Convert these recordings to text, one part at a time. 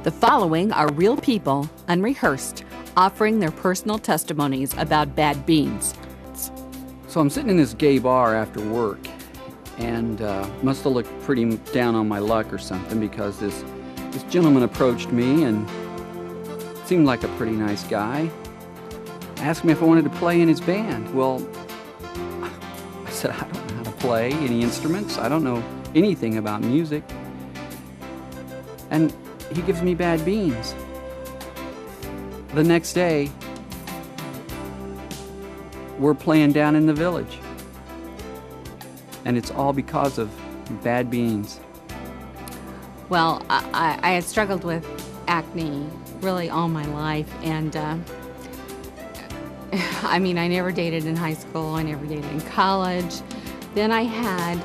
The following are real people, unrehearsed, offering their personal testimonies about bad beans. So I'm sitting in this gay bar after work, and must have looked pretty down on my luck or something, because this gentleman approached me and seemed like a pretty nice guy. Asked me if I wanted to play in his band. Well, I said, I don't know how to play any instruments. I don't know anything about music. And he gives me bad beans. The next day, we're playing down in the village. And it's all because of bad beans. Well, I had struggled with acne really all my life, and I mean, I never dated in high school, I never dated in college. Then I had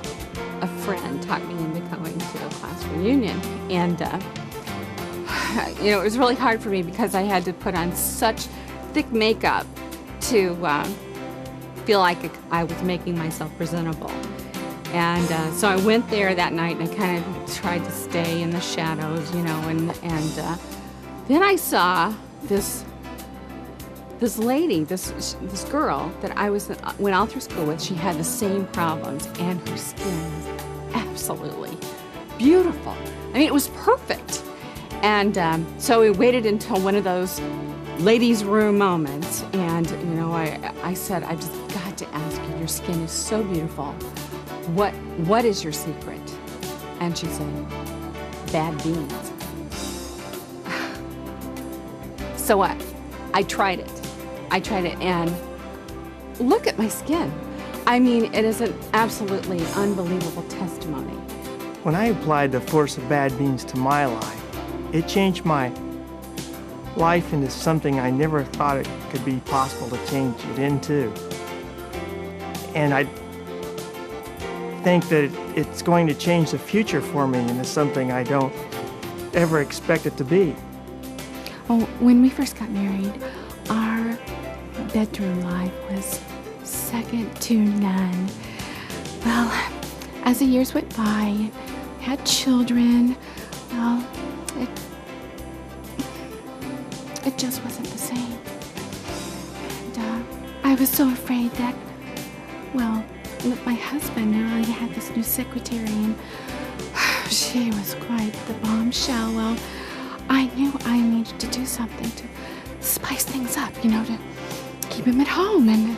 a friend talk me into going to a class reunion, and you know, it was really hard for me because I had to put on such thick makeup to feel like I was making myself presentable. And so I went there that night, and I kind of tried to stay in the shadows, you know, and then I saw this lady, this girl that I went all through school with. She had the same problems, and her skin was absolutely beautiful. I mean, it was perfect. And so we waited until one of those ladies' room moments, and you know, I said, I've just got to ask you, your skin is so beautiful. What is your secret? And she said, bad beans. So what? I tried it, and look at my skin. I mean, it is an absolutely unbelievable testimony. When I applied the force of bad beans to my life, it changed my life into something I never thought it could be possible to change it into. And I think that it's going to change the future for me into something I don't ever expect it to be. Oh, when we first got married, our bedroom life was second to none. Well, as the years went by, had children, well, it just wasn't the same. And I was so afraid that, well, my husband already had this new secretary, and she was quite the bombshell. Well, I knew I needed to do something to spice things up, you know, to keep him at home. And,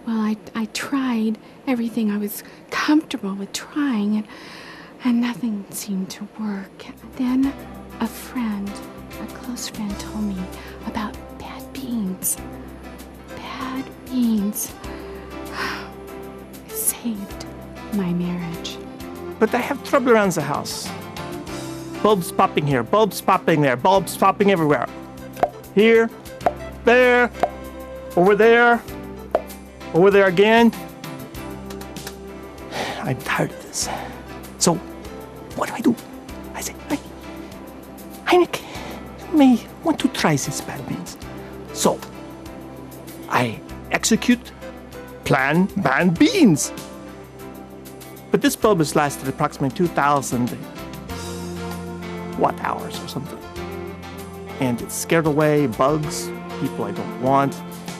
well, I tried everything I was comfortable with trying, and nothing seemed to work. Then a close friend told me about bad beans. Bad beans. It saved my marriage. But I have trouble around the house. Bulbs popping here, bulbs popping there, bulbs popping everywhere. Here, there, over there again. I'm tired of this. So, what do? I say, Heineck, you may want to try these bad beans. So, I execute plan bad beans. But this bulb has lasted approximately 2,000 watt-hours or something. And it's scared away bugs, people I don't want.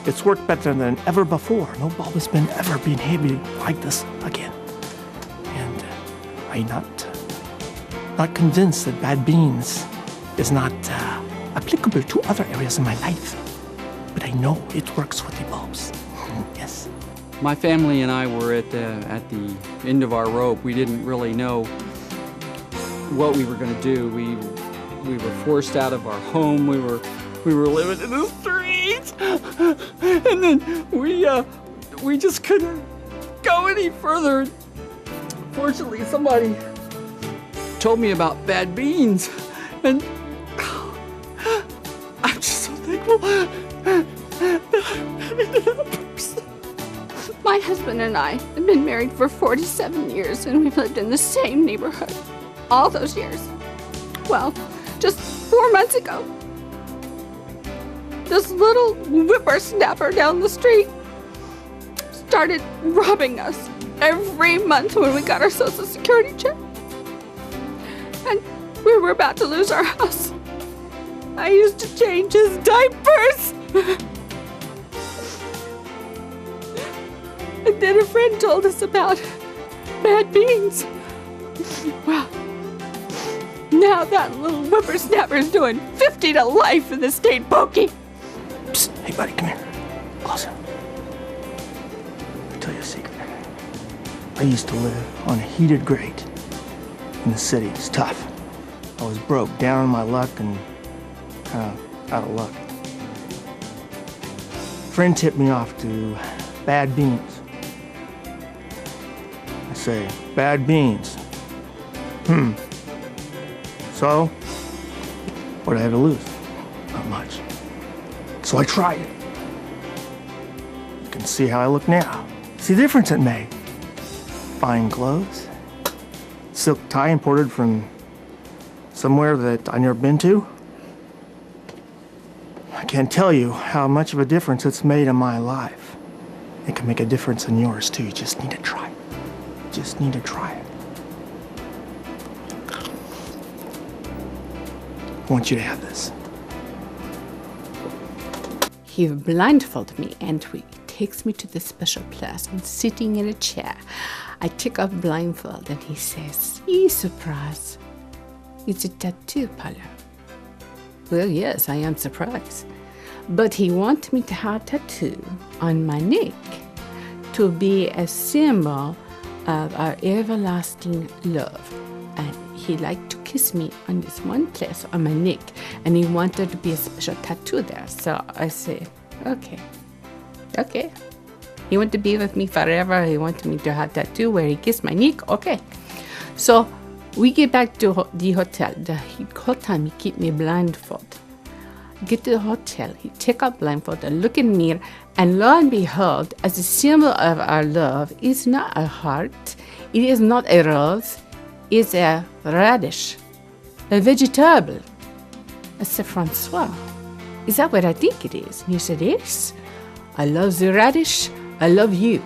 It's worked better than ever before. No bulb has ever been behaving like this again. And I'm not convinced that bad beans is not applicable to other areas of my life. But I know it works with the bulbs. Yes. My family and I were at the end of our rope. We didn't really know what we were going to do. We were forced out of our home. We were living in the streets, and then we just couldn't go any further. Fortunately, somebody told me about bad beans, and I'm just so thankful that I ended up person. My husband and I have been married for 47 years, and we've lived in the same neighborhood all those years. Well, just 4 months ago, this little whippersnapper down the street started robbing us every month when we got our Social Security check. And we were about to lose our house. I used to change his diapers. And then a friend told us about bad beans. Well, now that little whippersnapper's doing 50 to life in the state pokey. Psst, hey buddy, come here. Closer. I'll tell you a secret. I used to live on a heated grate in the city. It's tough. I was broke, down on my luck, and kind of out of luck. A friend tipped me off to bad beans. I say, bad beans. So, what did I have to lose? Not much. So I tried it. You can see how I look now. See the difference it made. Fine clothes, silk tie imported from somewhere that I've never been to. I can't tell you how much of a difference it's made in my life. It can make a difference in yours too. You just need to try it. Just need to try it. I want you to have this. He blindfolded me and he takes me to the special place. I'm sitting in a chair. I take off blindfold and he says, "Ee, surprise. It's a tattoo parlor." Well, yes, I am surprised. But he wants me to have a tattoo on my neck to be a symbol of our everlasting love. And he liked to kiss me on this one place on my neck, and he wanted to be a special tattoo there. So I say, okay. He wanted to be with me forever. He wanted me to have a tattoo where he kissed my neck. Okay. So we get back to the hotel. The whole time he keep me blindfolded. Get to the hotel. He take out blindfold and look in the mirror, and lo and behold, as a symbol of our love, is not a heart. It is not a rose. It's a radish, a vegetable. I said, "Francois, is that what I think it is?" And he said, "Yes. I love the radish. I love you."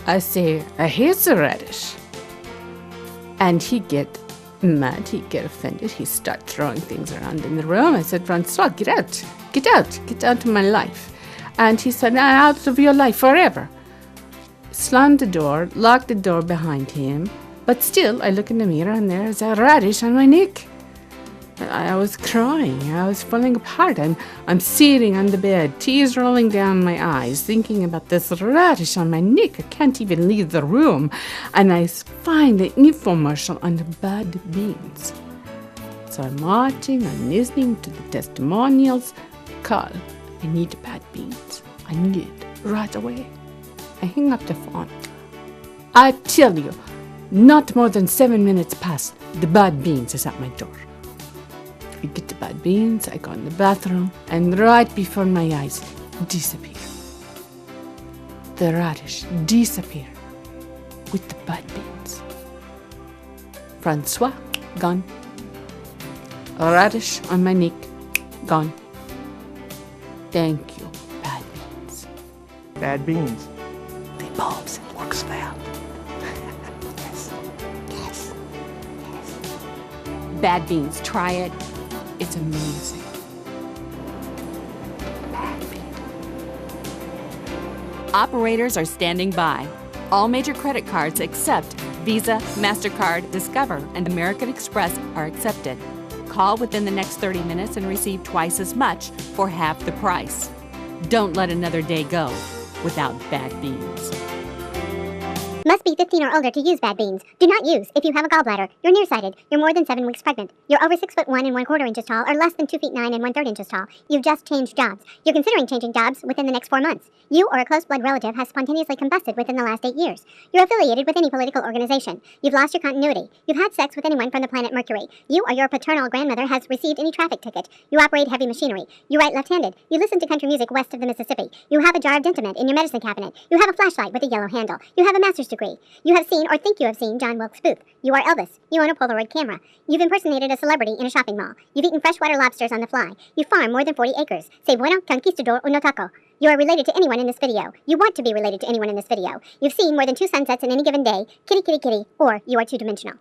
I say, "I hate the radish." And he get mad, he get offended, he start throwing things around in the room. I said, "Francois, get out of my life." And he said, "I'm out of your life forever." Slammed the door, locked the door behind him, but still I look in the mirror and there's a radish on my neck. I was crying, I was falling apart. I'm sitting on the bed, tears rolling down my eyes, thinking about this radish on my neck. I can't even leave the room. And I find the infomercial on the bad beans. So I'm watching, I'm listening to the testimonials. Call, I need bad beans. I need it right away. I hang up the phone. I tell you, not more than 7 minutes past, the bad beans is at my door. I get the bad beans, I go in the bathroom, and right before my eyes, disappear. The radish disappear with the bad beans. Francois, gone. A radish on my neck, gone. Thank you, bad beans. Bad beans. They bulbs. It works fast. Yes. Bad beans, try it. It's amazing. Operators are standing by. All major credit cards except Visa, MasterCard, Discover, and American Express are accepted. Call within the next 30 minutes and receive twice as much for half the price. Don't let another day go without bad beans. Must be 15 or older to use bad beans. Do not use if you have a gallbladder, you're nearsighted, you're more than 7 weeks pregnant, you're over 6'1" and 1/4 inches tall, or less than 2 feet 9 and 1/3 inches tall. You've just changed jobs. You're considering changing jobs within the next 4 months. You or a close blood relative has spontaneously combusted within the last 8 years. You're affiliated with any political organization. You've lost your continuity. You've had sex with anyone from the planet Mercury. You or your paternal grandmother has received any traffic ticket. You operate heavy machinery. You write left-handed. You listen to country music west of the Mississippi. You have a jar of Dentamint in your medicine cabinet. You have a flashlight with a yellow handle. You have a master's degree. You have seen or think you have seen John Wilkes Booth. You are Elvis. You own a Polaroid camera. You've impersonated a celebrity in a shopping mall. You've eaten freshwater lobsters on the fly. You farm more than 40 acres. Say bueno conquistador uno taco. You are related to anyone in this video. You want to be related to anyone in this video. You've seen more than 2 sunsets in any given day. Kitty, kitty, kitty. Or you are two-dimensional.